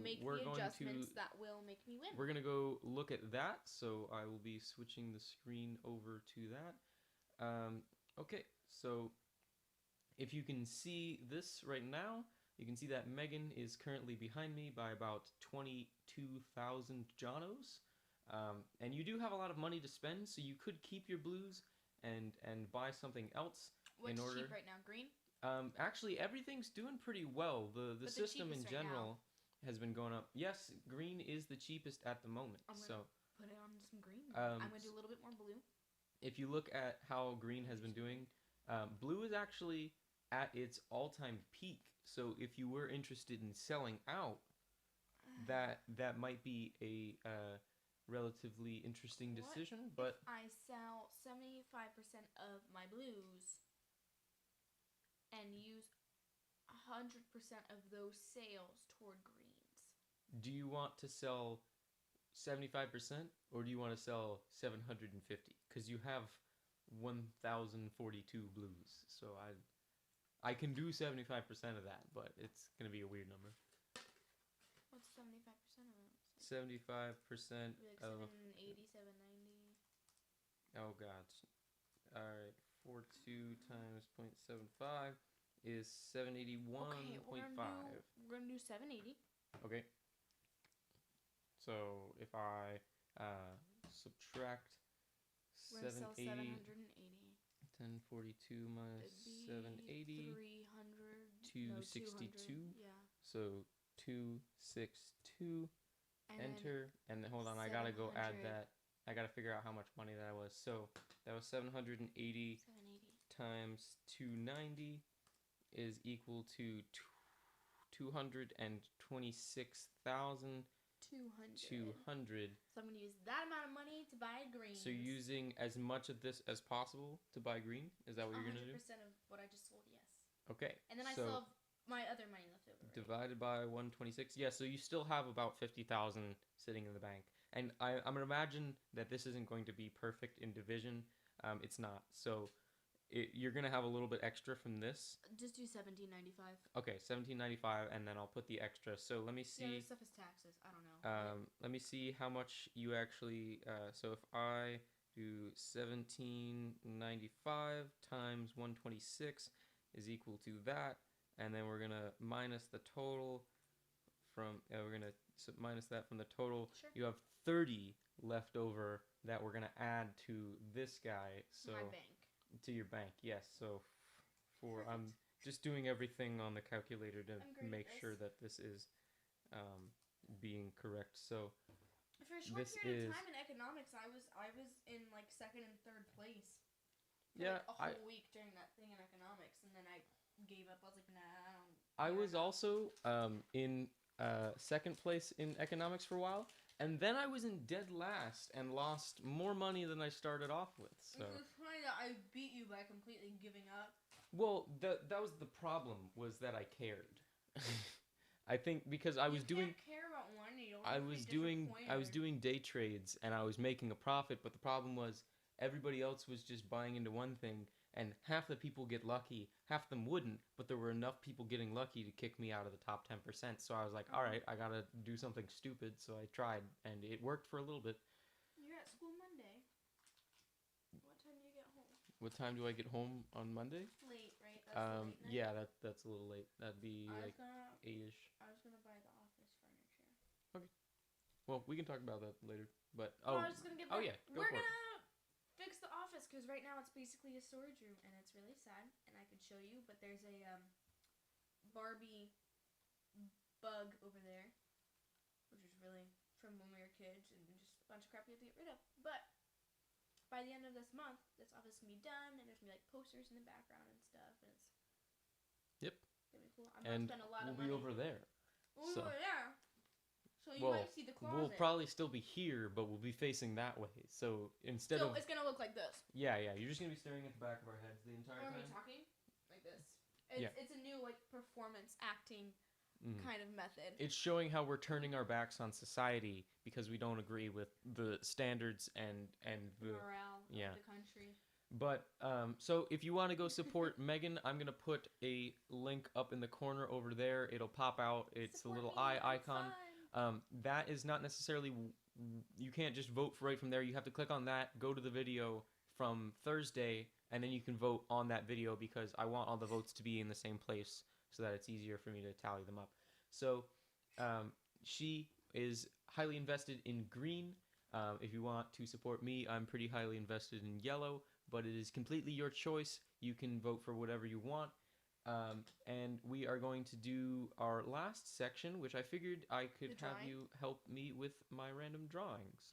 make we're the going adjustments to that will make me win. we're gonna go look at that. So I will be switching the screen over to that. Okay, so if you can see this right now, you can see that Megan is currently behind me by about 22,000 Jonos. And you do have a lot of money to spend, so you could keep your blues and buy something else. What's in order. cheap right now? Green? Actually, everything's doing pretty well. The But the system in cheapest right general has been going up. Yes, green is the cheapest at the moment. I'm So gonna put it on some green. I'm gonna do a little bit more blue. if you look at how green has been doing, blue is actually at its all-time peak. So if you were interested in selling out, that might be a relatively interesting decision. But if I sell 75% of my blues and use 100% of those sales toward greens. do you want to sell 75% or do you want to sell 750? Because you have 1,042 blues. So I can do 75% of that, but it's going to be a weird number. What's 75% of it? 75% Like of 780, 790. oh god. All right, 42 times 0.75 is 781.5. Okay, we're gonna do 780. Okay. So if I subtract We're gonna sell 780, 780. 1042 minus It'd be 780, 300. 262. Yeah. So 262. And Enter, and then, hold on, I gotta go add 700. that. I gotta figure out how much money that was. So that was 780 780. times 290 is equal to 226,200. 200. So I'm gonna use that amount of money to buy green. So using as much of this as possible to buy green? Is that what you're gonna do? 100% of what I just sold, yes. Okay. And then I still have my other money left over. Right? Divided by 126. Yeah, so you still have about 50,000 sitting in the bank. And I'm gonna imagine that this isn't going to be perfect in division. It's not. So you're gonna have a little bit extra from this. Just do 1795. Okay, 1795, and then I'll put the extra. So let me see. Yeah, this stuff is taxes. I don't know. Let me see how much you actually. So if I do 1795 times 126 is equal to that, and then we're gonna minus the total from. We're gonna minus that from the total. Sure. You have 30 left over that we're gonna add to this guy. So my bank. To your bank, yes. So Perfect. I'm just doing everything on the calculator to make this. sure that this is being correct. So for a short this period is of time in economics, I was in like second and third place. For yeah, like a whole week during that thing in economics, and then I gave up. I was like, nah, I don't. I was also in second place in economics for a while, and then I was in dead last and lost more money than I started off with. So it's funny that I beat you by completely giving up. well, that was the problem, was that I cared. I think because I was doing. Can't care about one. You don't I was doing day trades and I was making a profit, but the problem was everybody else was just buying into one thing, and half the people get lucky, half of them wouldn't, but there were enough people getting lucky to kick me out of the top 10%. So I was like, all right, I gotta do something stupid. So I tried, and it worked for a little bit. You're at school Monday. What time do you get home? What time do I get home on Monday? Late, right? That's late night. Yeah, that's a little late. That'd be like 8ish. I was gonna buy the office furniture. Okay. Well, we can talk about that later. But I was gonna get that. yeah, go We're for it. gonna fix the office because right now it's basically a storage room and it's really sad. And I could show you, but there's a Barbie bug over there, which is really from when we were kids and just a bunch of crap you have to get rid of. But by the end of this month, this office can be done, and there's gonna be like posters in the background and stuff, and it's Yep. gonna be cool. I'm gonna spend a lot of money. We'll be over there. So you might see the closet. We'll probably still be here, but we'll be facing that way. So instead of it's gonna look like this. yeah, you're just gonna be staring at the back of our heads the entire Or time. me talking like this. Yeah. It's a new like performance acting kind of method. It's showing how we're turning our backs on society because we don't agree with the standards and the morale of the country. But so if you want to go support Megan, I'm gonna put a link up in the corner over there. It'll pop out. It's Support a little me, eye I'm icon. fun. That is not necessarily, you can't just vote right from there. You have to click on that, go to the video from Thursday, and then you can vote on that video because I want all the votes to be in the same place so that it's easier for me to tally them up. So she is highly invested in green. If you want to support me, I'm pretty highly invested in yellow, but it is completely your choice. You can vote for whatever you want. And we are going to do our last section, which I figured I could have you help me with my random drawing. So